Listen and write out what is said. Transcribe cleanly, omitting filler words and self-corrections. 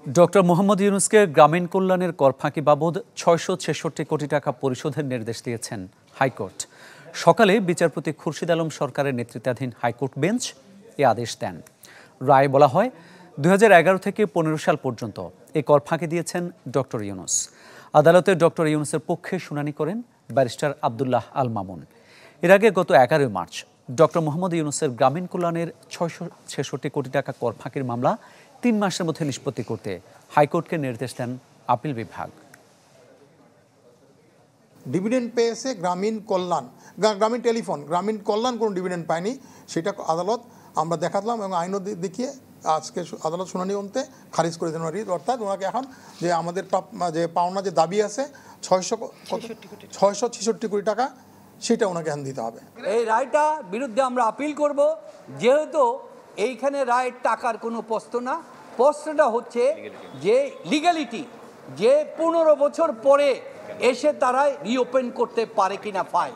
Doctor Mohammad ইউনূসকে গ্রামীণ কল্যাণের কর ফাঁকি বাবদ ৬৬৬ কোটি টাকা পরিশোধের নির্দেশ দিয়েছেন হাইকোর্ট। সকালে বিচারপতি খুরশিদ আলম সরকারের নেতৃত্বাধীন হাইকোর্ট বেঞ্চ এ আদেশ দেন। রায়ে বলা হয় ২০১১ থেকে ১৫ সাল পর্যন্ত এই কর ফাঁকি দিয়েছেন ডক্টর ইউনূস। আদালতে ডক্টর ইউনূসের পক্ষে শুনানি করেন ব্যারিস্টার আব্দুল্লাহ আল মামুন। এর আগে গত ১১ মার্চ ডক্টর মোহাম্মদ ইউনূসের গ্রামীণ কল্যাণের ৬৬৬ কোটি টাকা কর ফাঁকির মামলা ৩ মাসের মধ্যে নিষ্পত্তি করতে হাইকোর্টকে নির্দেশ দেন আপিল বিভাগ। ডিভিডেন্ড পেয়েছে গ্রামীণ কল্যাণ, গ্রামীণ টেলিফোন, গ্রামীণ কল্যাণ কোনো ডিভিডেন্ড পায়নি, সেটা আদালত আমরা দেখালাম এবং আইনও দেখিয়ে আজকে আদালত শুনানি অন্তে খারিজ করে দেন। অর্থাৎ ওনাকে এখন যে আমাদের যে পাওনা যে দাবি আছে ৬৬৬ কোটি টাকা, সেটা ওনাকে এখন দিতে হবে। এই রায়টা বিরুদ্ধে আমরা আপিল করব, যেহেতু এইখানে রায়ের টাকার কোনো প্রশ্ন না, প্রশ্নটা হচ্ছে যে লিগ্যালিটি, যে ১৫ বছর পরে এসে তারা রিওপেন করতে পারে কিনা ফাইল।